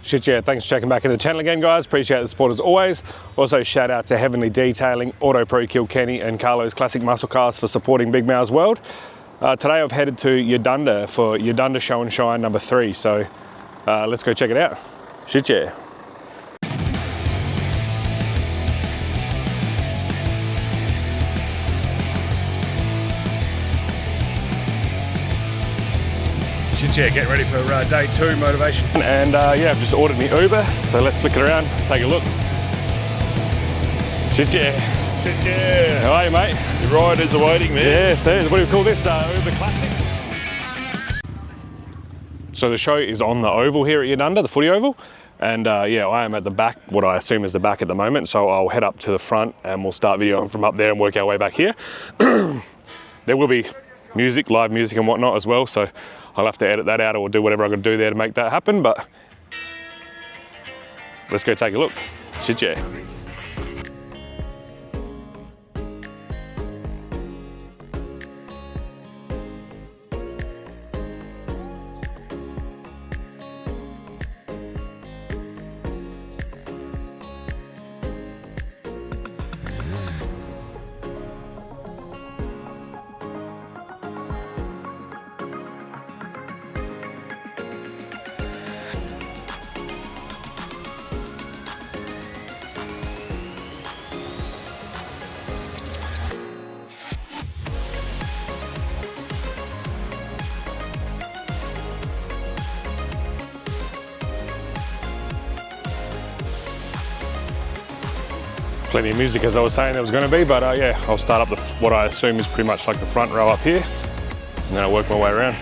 Shit, yeah, thanks for checking back into the channel again, guys. Appreciate the support as always. Also, shout out to Heavenly Detailing, Auto Pro Kilkenny, and Carlo's Classic Muscle Cars for supporting Big Mau's World. Today I've headed to Eudunda for Eudunda Show and Shine number 3, so let's go check it out. Shit, yeah. Yeah, getting ready for day 2 motivation. And yeah, I've just ordered me Uber, so let's flick it around, take a look. Shit yeah. Shit yeah. How are you, mate? The riders are waiting, man. Yeah, it is. What do we call this? Uber Classics? So the show is on the oval here at Eudunda, the footy oval. And yeah, I am at the back, what I assume is the back at the moment, so I'll head up to the front and we'll start videoing from up there and work our way back here. There will be music, live music and whatnot as well, so I'll have to edit that out or do whatever I got to do there to make that happen, but let's go take a look. Shit yeah. Plenty of music, as I was saying there was going to be, but yeah, I'll start up what I assume is pretty much like the front row up here, and then I'll work my way around.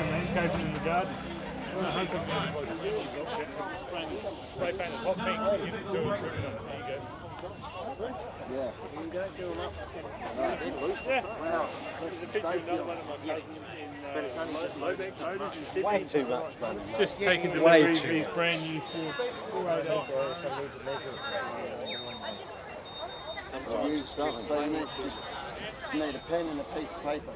some landscaping in the garden. Spray paint the top pink, give it to it, put it on it. There you go. Yeah. Wow. There's a picture of another one of my cousins in Motors in Sydney. Way too much money. Just taking delivery of his brand new Ford 408. Use something, so you just need a pen and a piece of paper.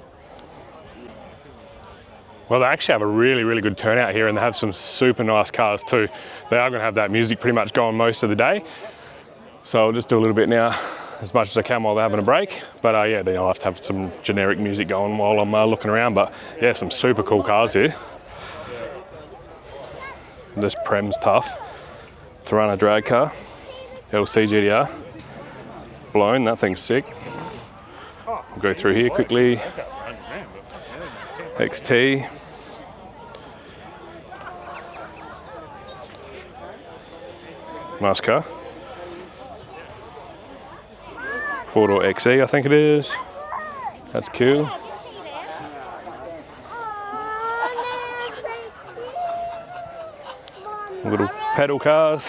Well, they actually have a really, really good turnout here, and they have some super nice cars too. They are going to have that music pretty much going most of the day. So I'll just do a little bit now, as much as I can while they're having a break. But yeah, then I'll have to have some generic music going while I'm looking around. But yeah, some super cool cars here. This Prem's tough. To run a drag car. LC GTR. Blown, that thing's sick. We'll go through here quickly. XT. Nice car. 4-door XE, I think it is. That's cool. Little pedal cars.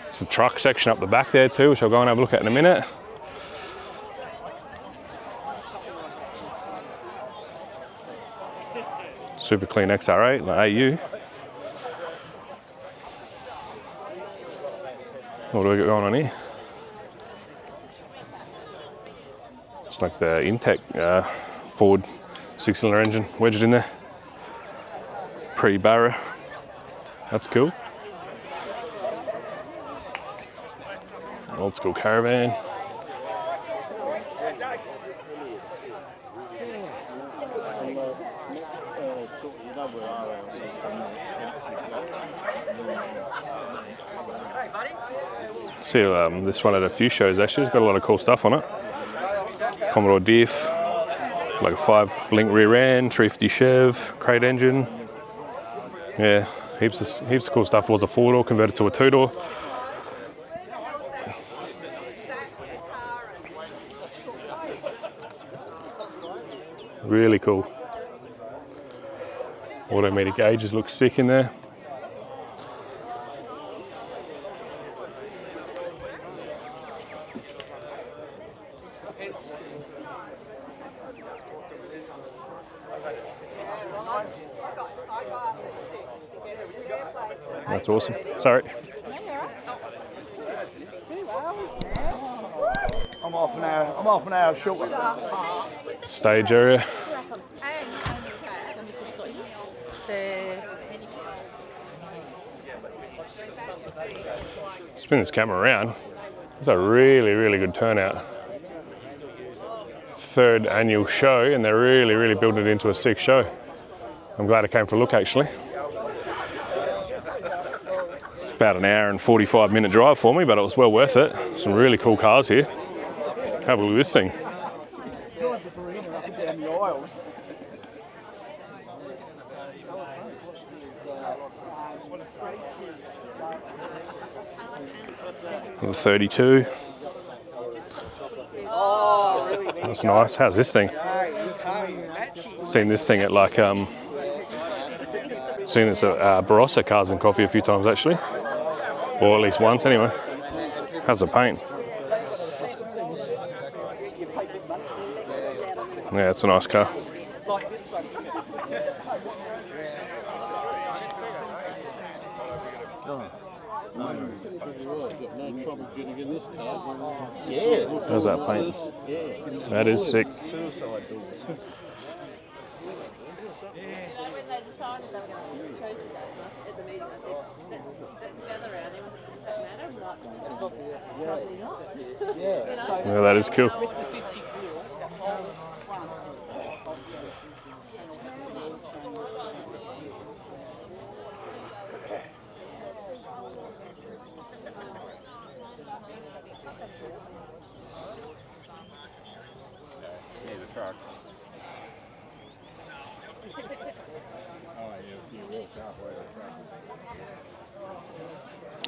There's a truck section up the back there too, which I'll go and have a look at in a minute. Super clean XR8, like AU. What do we got going on here? It's like the Intec Ford 6-cylinder engine wedged in there. Pre-Barra. That's cool. Old school caravan. See, this one at a few shows actually. It's got a lot of cool stuff on it. Commodore Diff, like a 5-link rear end, 350 Chev, crate engine. Yeah, heaps of cool stuff. It was a 4-door converted to a 2-door. Really cool. Automatic gauges look sick in there. That's awesome. Sorry. I'm half an hour short. Stage area. Spin this camera around. It's a really, really good turnout. 3rd annual show, and they're really, really building it into a 6th show. I'm glad I came for a look actually. About an hour and 45-minute drive for me, but it was well worth it. Some really cool cars here. Have a look at this thing. The 32. That's nice. How's this thing? Seen this thing at like seen this at Barossa Cars and Coffee a few times actually, or at least once anyway. How's the paint? Yeah, it's a nice car. How's that paint? That is sick. Yeah, that is cool.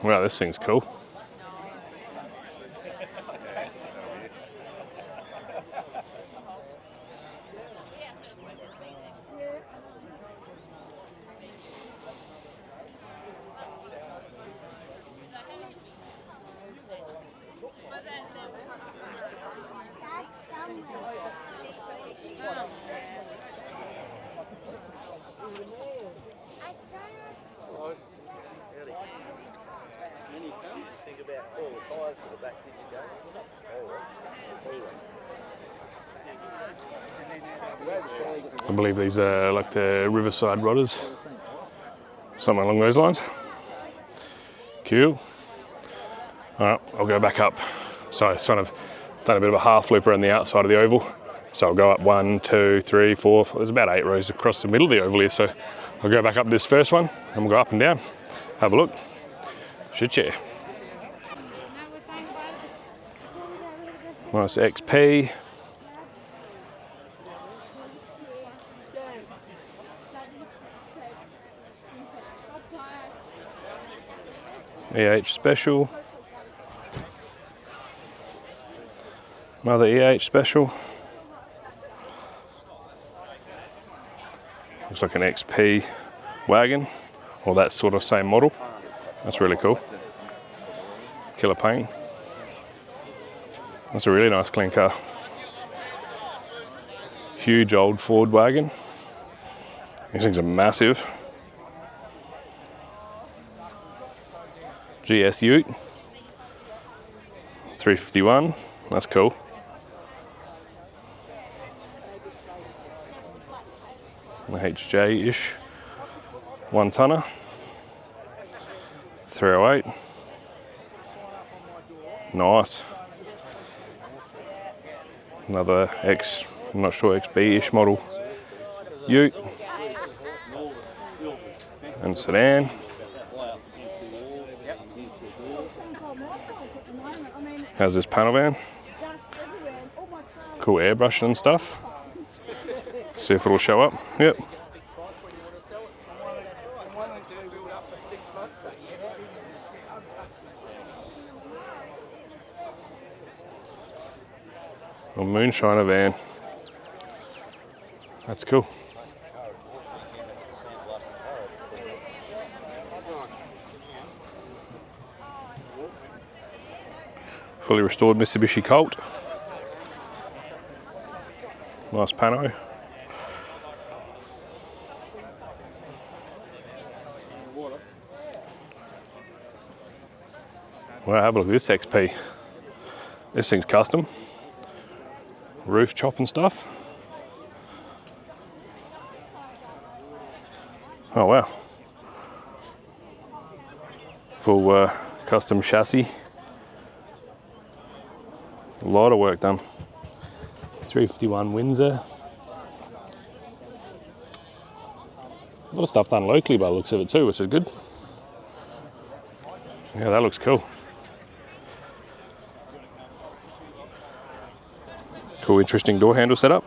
Wow, this thing's cool. I believe these are like the Riverside rodders, something along those lines. Cool. All right, I'll go back up. So I sort of done a bit of a half loop around the outside of the oval. So I'll go up 1, 2, 3, 4. There's about 8 rows across the middle of the oval here. So I'll go back up this first one and we'll go up and down. Have a look. Shit, yeah. Nice XP. special. Another special. Looks like an XP wagon, or that sort of same model. That's really cool. Killer paint. That's a really nice clean car. Huge old Ford wagon. These things are massive. GS Ute. 351. That's cool. An HJ-ish 1-tonner. 308. Nice. Another I'm not sure, XB-ish model Ute. And sedan. How's this panel van? Cool airbrushing and stuff. See if it'll show up. Yep. A moonshiner van. That's cool. Fully restored Mitsubishi Colt. Nice pano. Wow, have a look at this XP. This thing's custom. Roof chop and stuff. Oh wow. Full custom chassis. A lot of work done. 351 Windsor. A lot of stuff done locally by the looks of it too, which is good. Yeah, that looks cool. Cool, interesting door handle setup.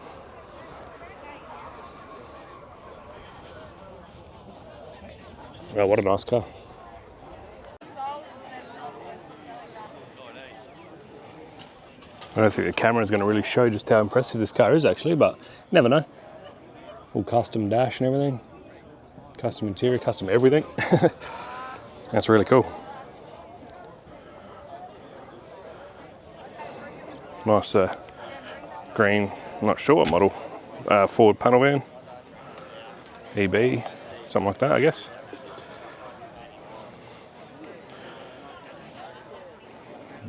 Wow, what a nice car. I don't think the camera is going to really show just how impressive this car is actually, but never know. Full custom dash and everything. Custom interior, custom everything. That's really cool. Nice green, I'm not sure what model, Ford panel van. EB, something like that, I guess.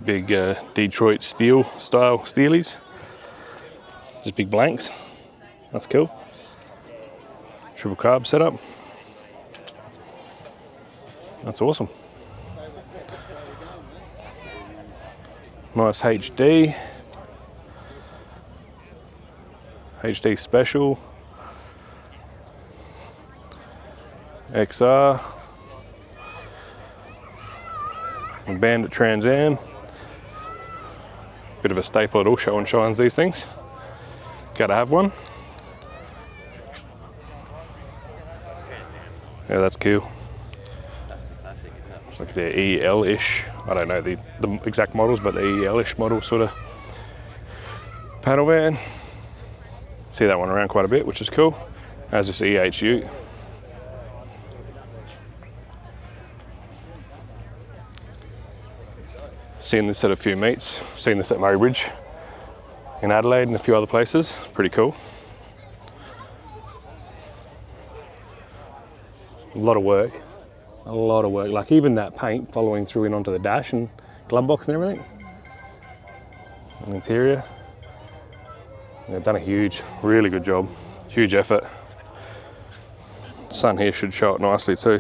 Big Detroit steel style steelies. Just big blanks. That's cool. Triple carb setup. That's awesome. Nice HD. HD special. XR. Bandit Trans Am. Bit of a staple at all show and shines, these things. Gotta have one. Yeah, that's cool. It's like the EL-ish. I don't know the exact models, but the EL-ish model sort of panel van. See that one around quite a bit, which is cool. As this EHU. Seen this at a few meets. Seen this at Murray Bridge in Adelaide and a few other places. Pretty cool. A lot of work. A lot of work. Like even that paint following through in onto the dash and glove box and everything. And interior. They've done a huge, really good job. Huge effort. Sun here should show it nicely too.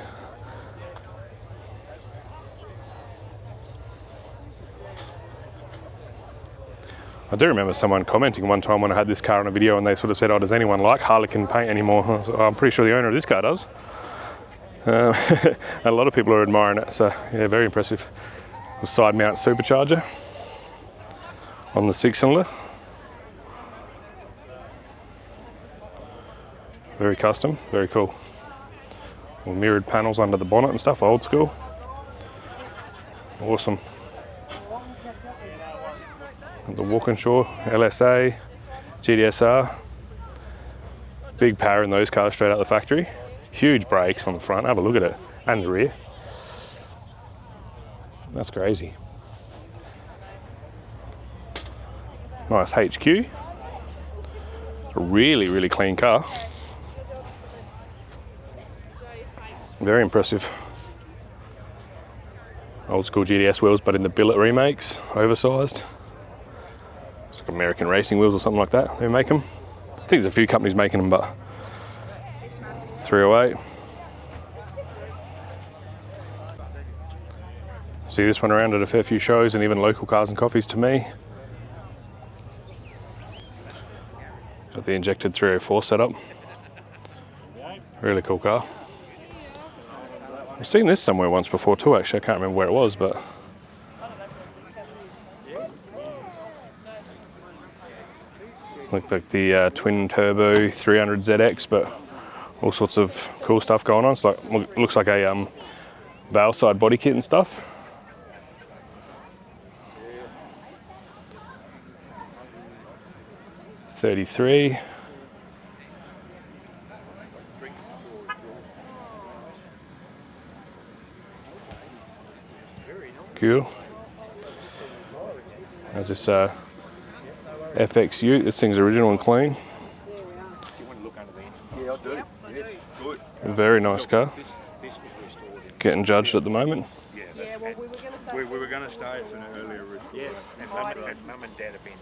I do remember someone commenting one time when I had this car on a video and they sort of said, oh, does anyone like Harlequin paint anymore? I was like, oh, I'm pretty sure the owner of this car does. And a lot of people are admiring it, so yeah, very impressive. The side mount supercharger on the 6-cylinder. Very custom, very cool. Little mirrored panels under the bonnet and stuff, old school. Awesome. The Walkinshaw LSA, GDSR. Big power in those cars straight out the factory. Huge brakes on the front, have a look at it, and the rear. That's crazy. Nice HQ. It's a really, really clean car. Very impressive. Old school GDS wheels, but in the billet remakes, oversized. It's like American racing wheels or something like that, they make them. I think there's a few companies making them, but 308. See this one around at a fair few shows and even local cars and coffees to me. Got the injected 304 setup. Really cool car. I've seen this somewhere once before too, actually. I can't remember where it was, but looked like the twin turbo 300ZX, but all sorts of cool stuff going on. It's like, looks like a valve side body kit and stuff. $33. Cool. There's this FX Ute. This thing's original and clean. Very nice car. Getting judged at the moment. Yeah, well, we were going to stay at an earlier route. Yes, and Mum and Dad have been.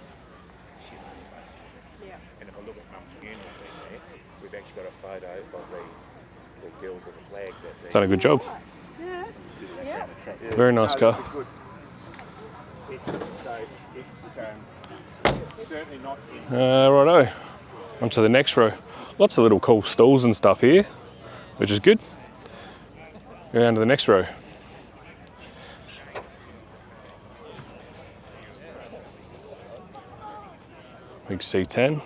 Yeah. And if I look at Mum's funeral thing there, we've actually got a photo of the girls with the flags at the. Done a good job. Yeah. Yeah. Very nice car. It's certainly not. Righto. On to the next row. Lots of little cool stalls and stuff here, which is good. Go down to the next row. Big C10.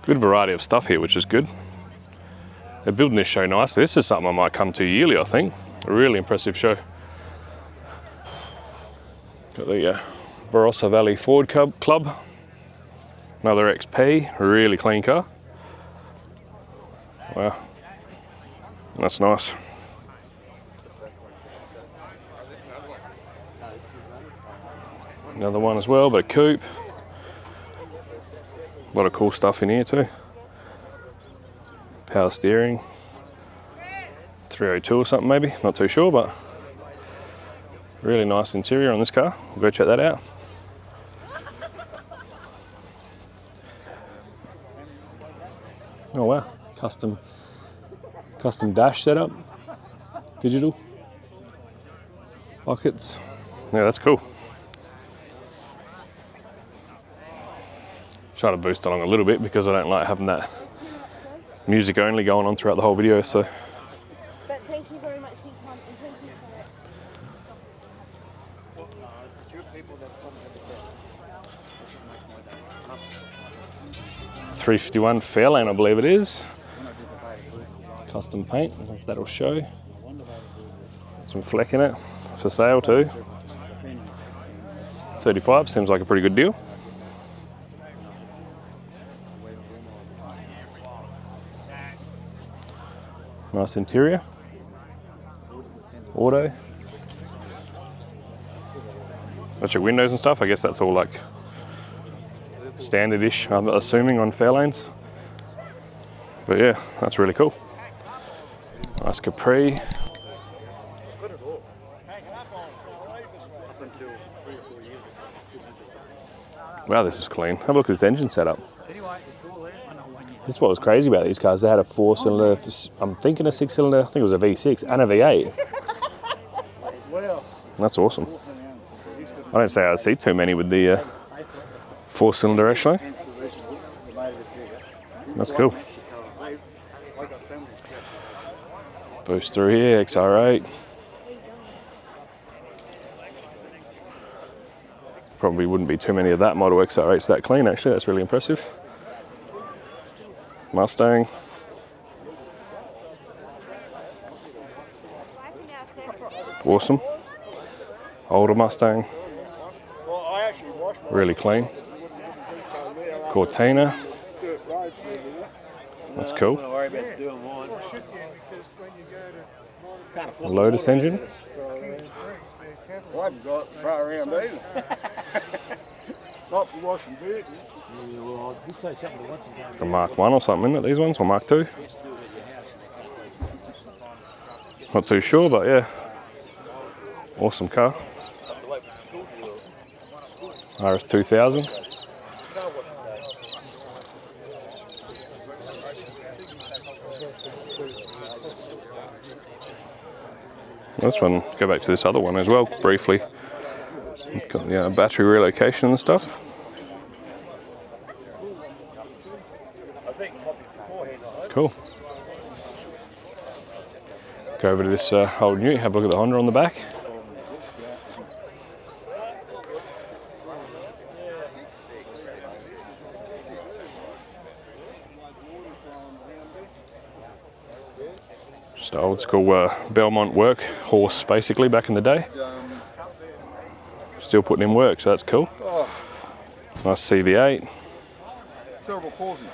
Good variety of stuff here, which is good. They're building this show nicely. This is something I might come to yearly, I think. A really impressive show. Got the Barossa Valley Ford Club. Another XP, a really clean car. Wow, that's nice. Another one as well, but a coupe. A lot of cool stuff in here too. Power steering. 302 or something maybe, not too sure, but really nice interior on this car. We'll go check that out. Oh wow, custom dash setup, digital pockets. Yeah, that's cool. Try to boost along a little bit because I don't like having that music only going on throughout the whole video. So. But thank you very much for your time and thank you for it. 351 Fairlane, I believe it is. Custom paint, I don't know if that'll show. Got some fleck in it, for sale too. 35 seems like a pretty good deal. Nice interior. Auto. That's your windows and stuff. I guess that's all like standard-ish, I'm assuming, on Fairlanes. But yeah, that's really cool. Nice Capri. Up until 3 or 4 years ago. Wow, this is clean. Have a look at this engine setup. This is what was crazy about these cars. They had a 4-cylinder, I'm thinking a 6-cylinder, I think it was a V6 and a V8. That's awesome. I don't say I see too many with the 4-cylinder actually. That's cool. Boost through here, XR8. Probably wouldn't be too many of that model XR8s that clean actually. That's really impressive. Mustang. Awesome. Older Mustang. Really clean. Cortina. That's cool. Lotus engine. Well, I've got fly around either. Not for washing vehicles. Like a Mark 1 or something, isn't it, these ones? Or Mark 2? Not too sure, but yeah. Awesome car. RS2000. This one, go back to this other one as well, briefly. It's got battery relocation and stuff. Cool. Go over to this old Ute, have a look at the Honda on the back. Just an old school Belmont work horse, basically, back in the day. Still putting in work, so that's cool. Nice CV8. Cerebral palsy.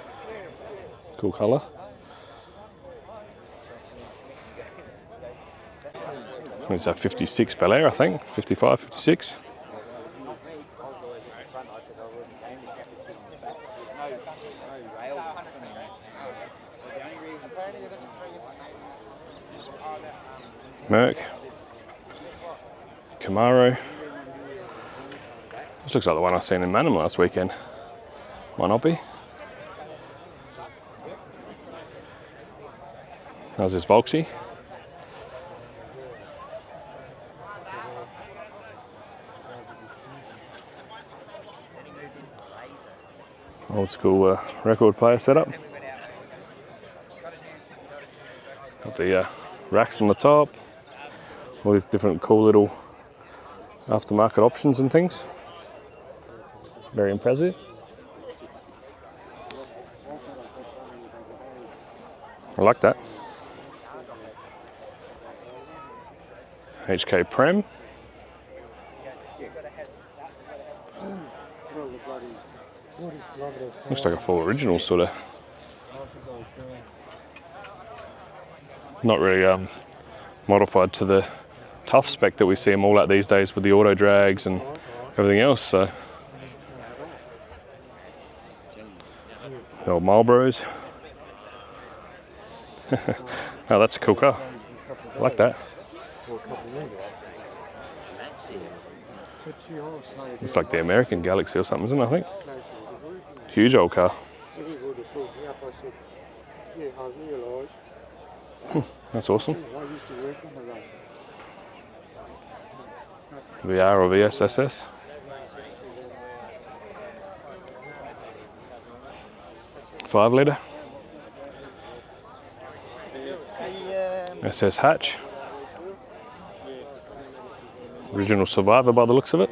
Cool colour. It's a 56 Bel Air, I think. 55, 56. Merc. Camaro. This looks like the one I seen in Manham last weekend. Might not be. How's this Volksy? Old school record player setup. Got the racks on the top. All these different cool little aftermarket options and things. Very impressive. I like that. HK Prem. Looks like a full original, sort of. Not really modified to the tough spec that we see them all at these days with the auto drags and everything else. So, the old Marlboros. Oh, that's a cool car. I like that. It's like the American Galaxy or something, isn't it, I think? Huge old car. That's awesome. VR or VSSS. Five litre. SS hatch. Original Survivor by the looks of it.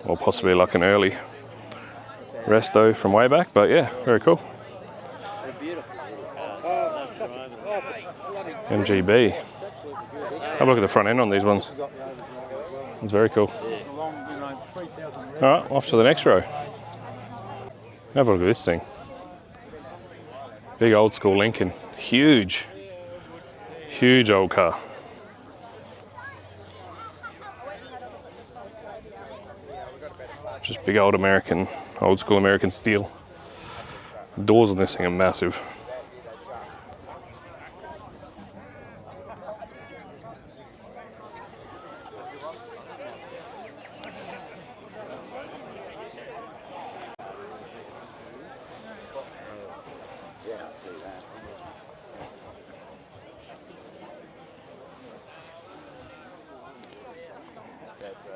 Or possibly like an early resto from way back, but yeah, very cool. MGB. Have a look at the front end on these ones. It's very cool. Alright, off to the next row. Have a look at this thing. Big old school Lincoln. Huge. Huge old car. Just big old American, old school American steel. The doors on this thing are massive.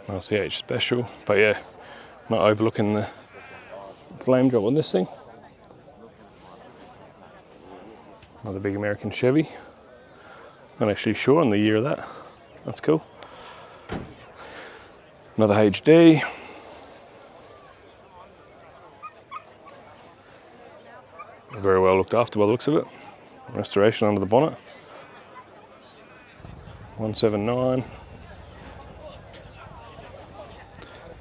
RCH special, but yeah, not overlooking the flame drop on this thing. Another big American Chevy. Not actually sure on the year of that. That's cool. Another HD. Very well looked after by the looks of it. Restoration under the bonnet. 179.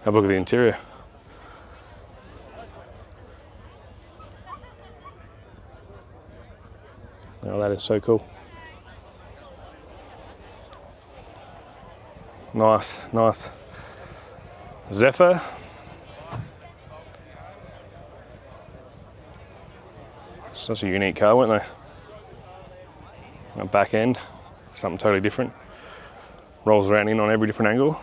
Have a look at the interior. Oh, that is so cool. Nice, nice. Zephyr. Such a unique car, weren't they? A back end, something totally different. Rolls around in on every different angle.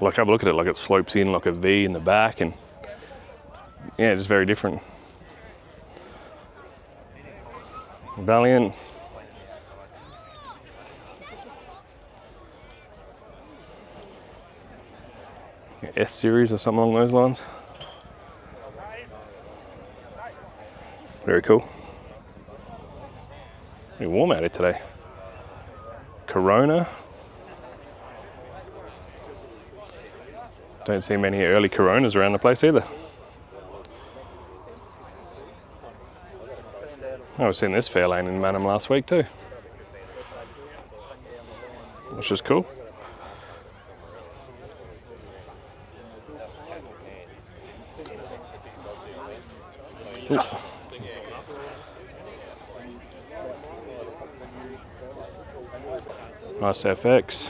Like, have a look at it, like it slopes in like a V in the back, and yeah, just very different. Valiant. S series or something along those lines. Very cool. Pretty warm out here today. Corona. Don't see many early Coronas around the place either. I was seeing this Fairlane in Manham last week too, which is cool. Ooh. Nice FX.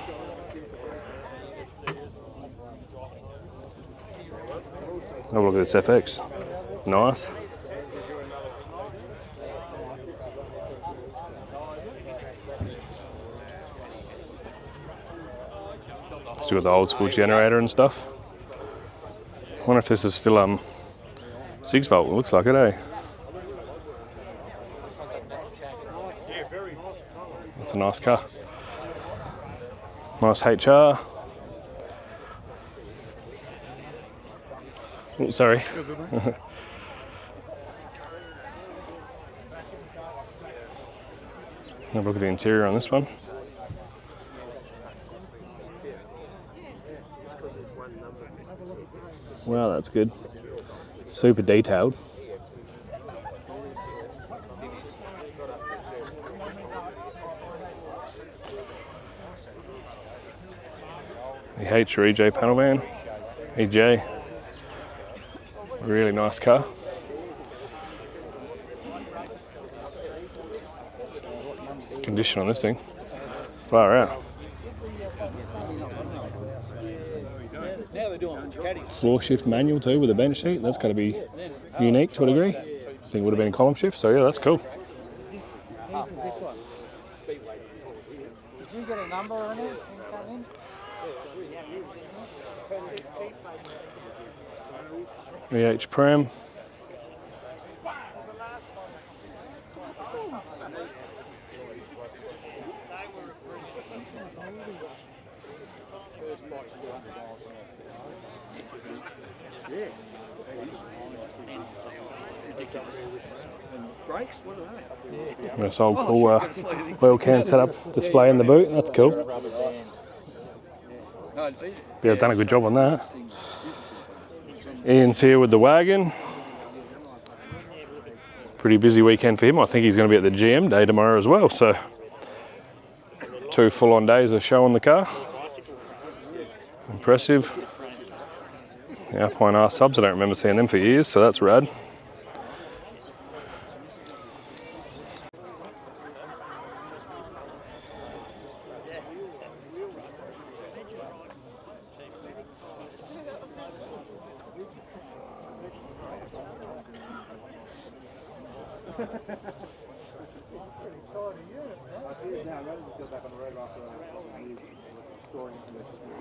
Have a look at this FX. Nice. Still got the old school generator and stuff. I wonder if this is still 6 volt. It looks like it, eh? That's a nice car. Nice HR. Oh, sorry. Have a look at the interior on this one. Wow, that's good. Super detailed. The H or EJ panel van. EJ. Really nice car. Condition on this thing. Far out. Floor shift manual too with a bench seat. That's got to be unique to a degree. I think it would have been a column shift, so yeah, that's cool. Whose is this one? Did you get a number on it? VH Prem. Brakes? What are they? This old cool wheel can setup display in the boot. That's cool. Yeah, done a good job on that. Ian's here with the wagon. Pretty busy weekend for him. I think he's going to be at the GM day tomorrow as well. So 2 full-on days of showing the car. Impressive. The Alpine R subs, I don't remember seeing them for years, so that's rad.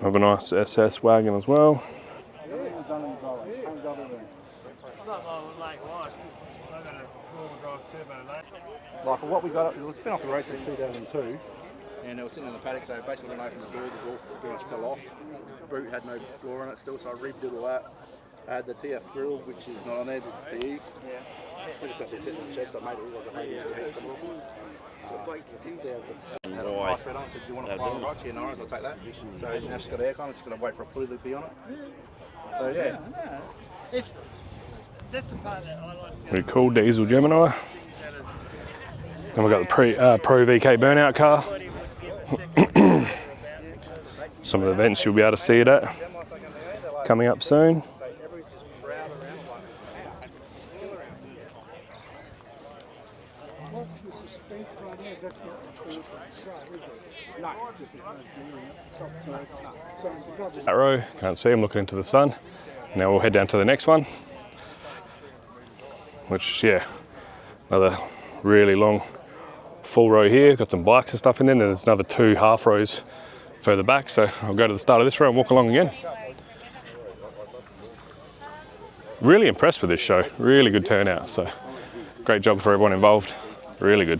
Have a nice SS wagon as well. Like what we got, it was been off the road since 2002, and it was sitting in the paddock. So basically, when I opened the door fell off. The boot had no floor on it still, so I rebuilt all that. I had the TF grill, which is not on there, just the TE. Yeah. It's just actually sitting in the shed, so I made it all like a radio. I had a price bet on it, said, do you want to fly on the right? Yeah, no worries, I'll take that. So now she's got aircon, it's just going to wait for a pulley loop to be on it. So yeah. That's the part that I like. Pretty cool diesel Gemini. Then we've got the Pro VK burnout car. Some of the events you'll be able to see it at coming up soon. That row, can't see, I'm looking into the sun. Now we'll head down to the next one, which, yeah, another really long full row here. Got some bikes and stuff in there, and then there's another 2 half rows further back. So I'll go to the start of this row and walk along again. Really impressed with this show, really good turnout. So great job for everyone involved, really good.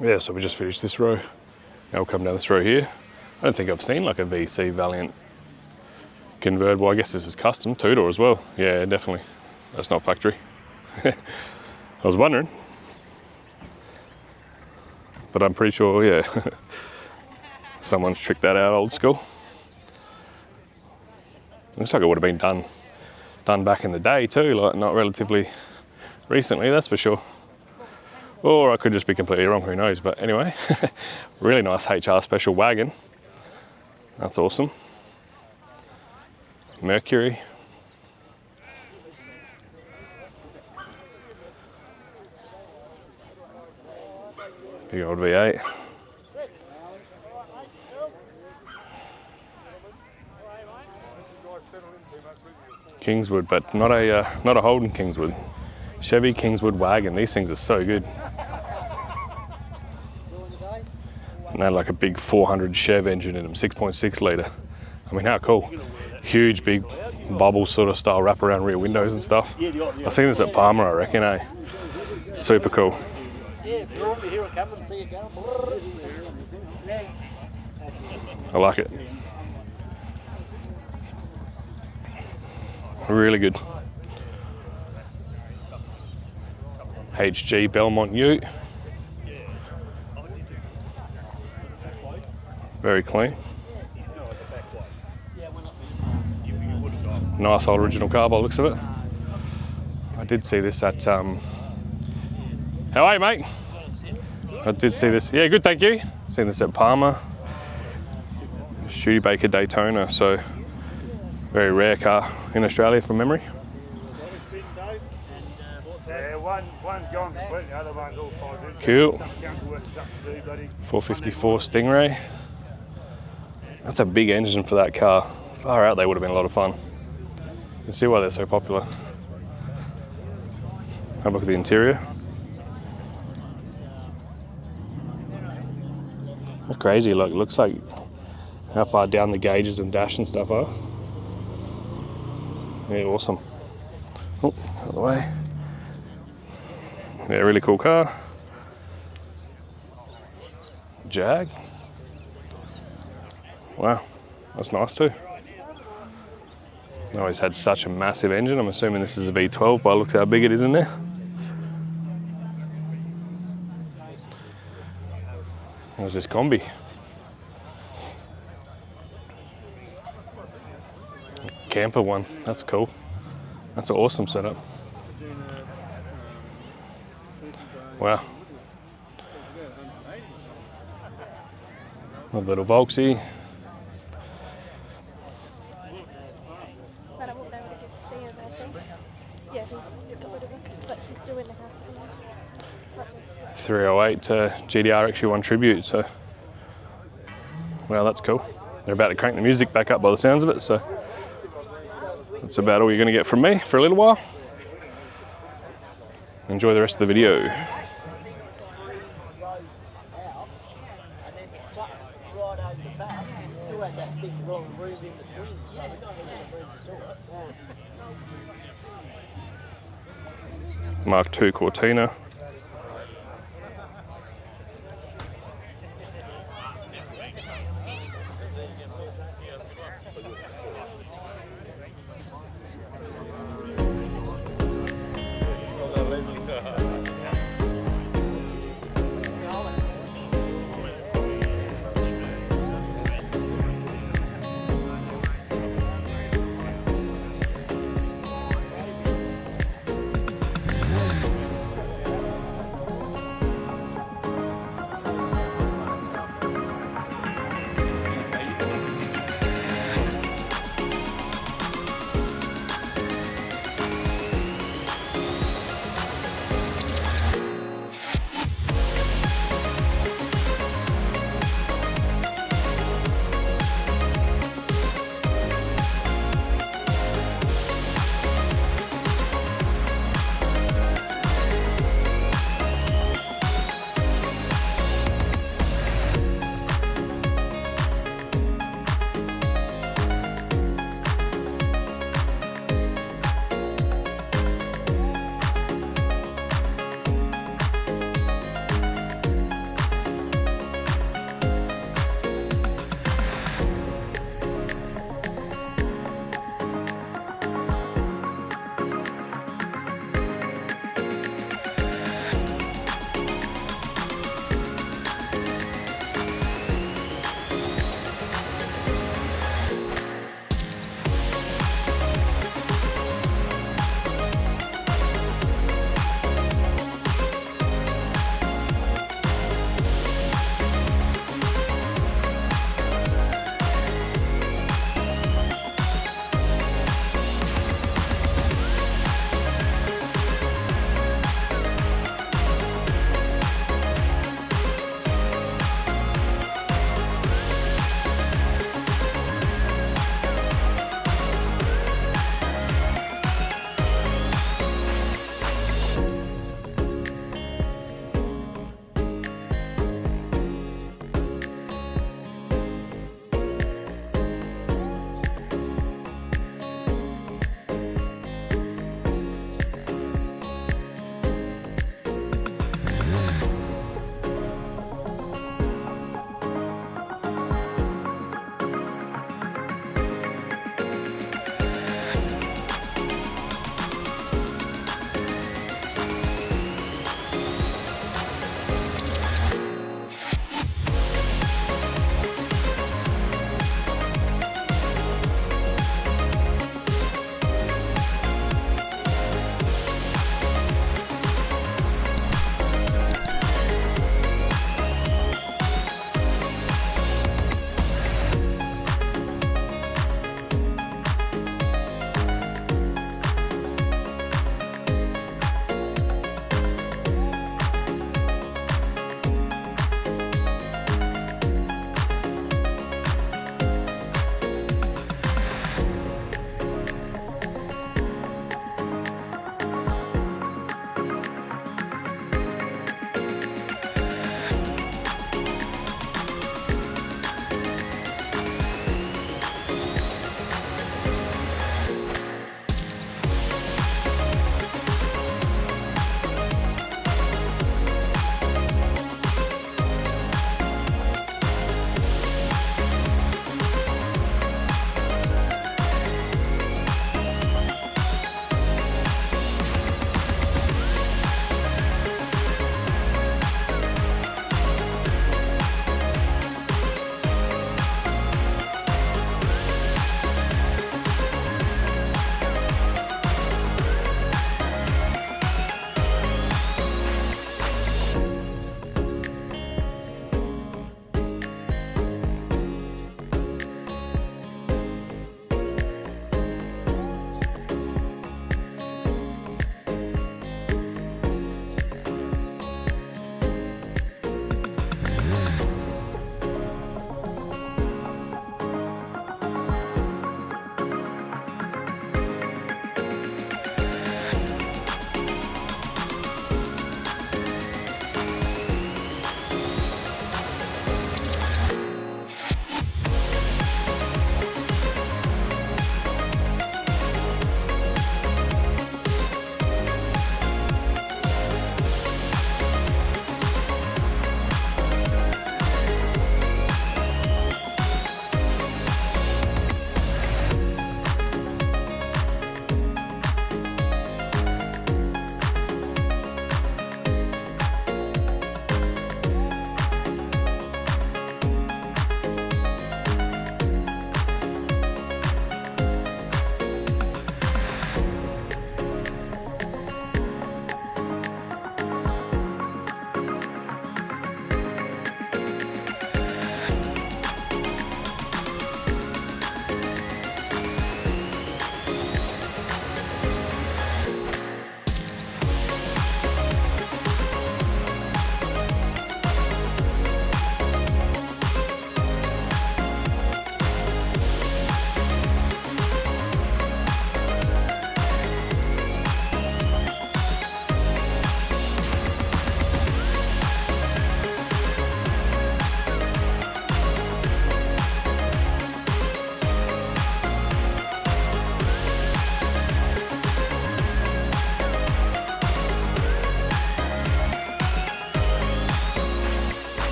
Yeah, so we just finished this row. Now we'll come down this row here. I don't think I've seen like a VC Valiant convertible. I guess this is custom, 2-door as well. Yeah, definitely. That's not factory. I was wondering. But I'm pretty sure, yeah, someone's tricked that out old school. Looks like it would have been done back in the day too, like not relatively recently, that's for sure. Or I could just be completely wrong, who knows. But anyway, really nice HR special wagon. That's awesome. Mercury. Big old V8. Kingswood, but not a Holden Kingswood. Chevy Kingswood wagon. These things are so good. And they had like a big 400 Chev engine in them, 6.6 litre. I mean, how cool. Huge, big bubble sort of style wraparound rear windows and stuff. I've seen this at Palmer, I reckon, eh? Super cool. I like it. Really good. HG Belmont Ute. Very clean. Nice old original car by the looks of it. I did see this at, how are you, mate? I did see this, yeah, good, thank you. Seen this at Palmer. Studebaker Daytona, so very rare car in Australia from memory. One's gone to sweat, the other one's all positive. Cool. 454 Stingray. That's a big engine for that car. Far out, they would have been a lot of fun. You can see why they're so popular. Have a look at the interior. That's crazy, look, it looks like how far down the gauges and dash and stuff are. Yeah, awesome. Oh, out of the way. Yeah, really cool car. Jag. Wow, that's nice too. I always had such a massive engine. I'm assuming this is a V12 by the looks how big it is in there. There's this combi. Camper one, that's cool. That's an awesome setup. Wow. A little Volksy. Yeah, he got rid of her, but she's still in the house. 308 GDR XU1 Tribute, so well, that's cool. They're about to crank the music back up by the sounds of it, so that's about all you're going to get from me for a little while. Enjoy the rest of the video. Mark II Cortina.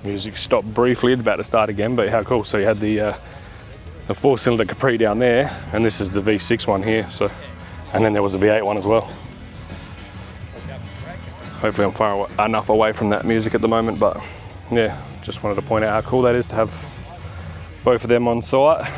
Music stopped briefly, it's about to start again, but how cool. So you had the 4-cylinder Capri down there, and this is the V6 one here. So, and then there was a V8 one as well. Hopefully I'm far enough away from that music at the moment, but yeah, just wanted to point out how cool that is to have both of them on site.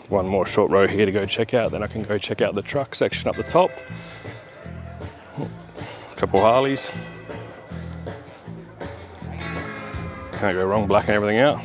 One more short row here to go check out, then I can go check out the truck section up the top. A couple Harleys. Can't go wrong blacking everything out.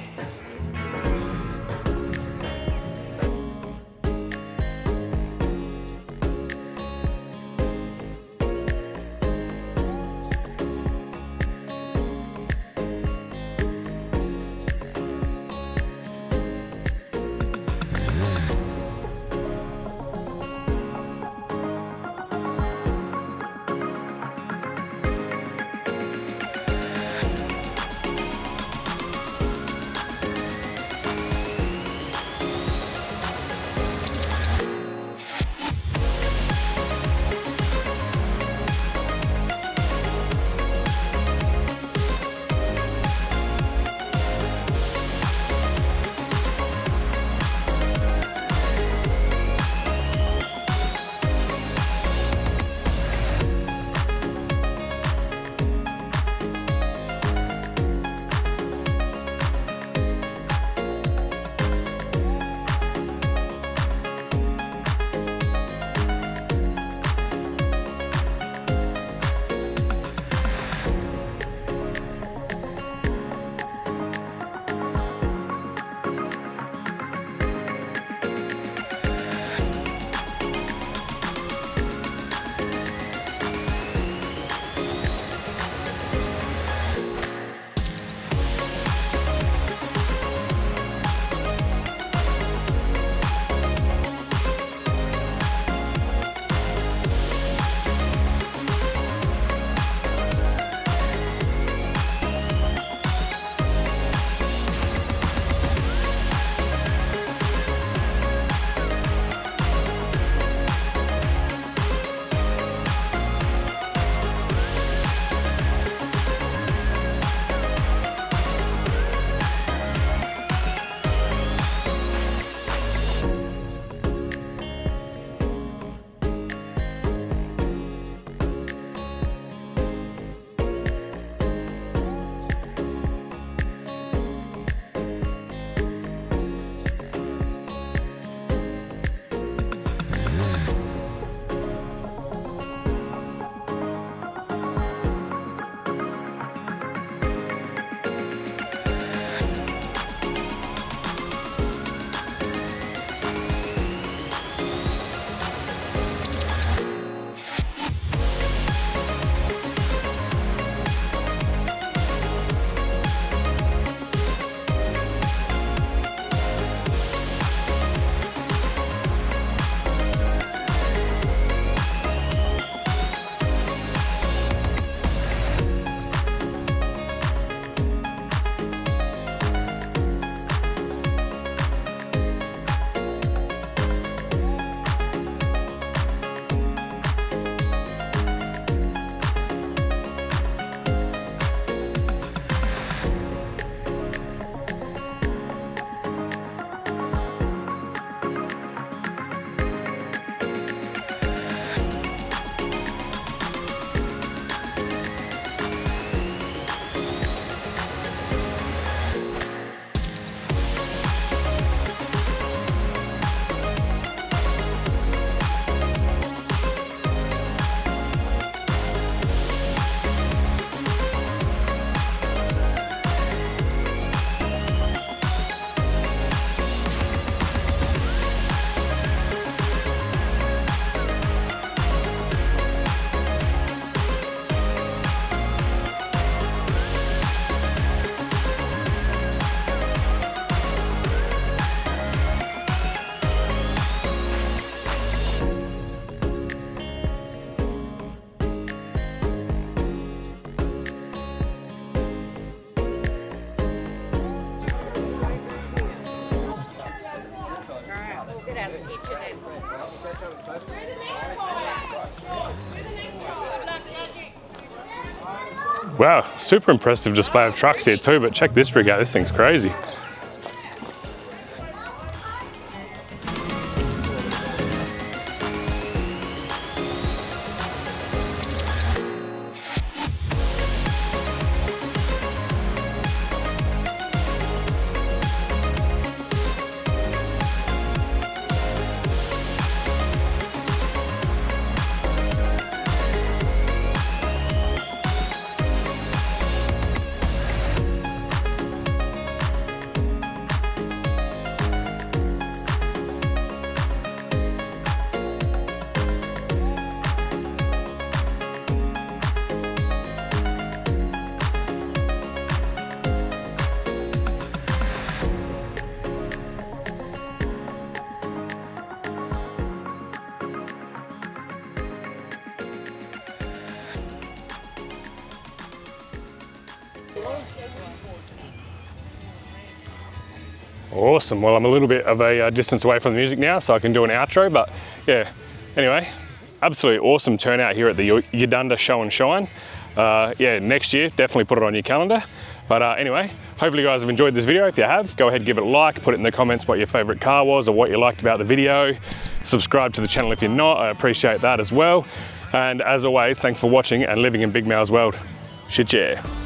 Wow, super impressive display of trucks here too, but check this rig out, this thing's crazy. Awesome, well I'm a little bit of a distance away from the music now, so I can do an outro, but yeah, anyway, absolutely awesome turnout here at the Eudunda Show and Shine. Yeah, next year, definitely put it on your calendar. But anyway, hopefully you guys have enjoyed this video. If you have, go ahead, give it a like, put it in the comments what your favorite car was or what you liked about the video. Subscribe to the channel if you're not, I appreciate that as well. And as always, thanks for watching and living in Big Mal's world. Shit yeah.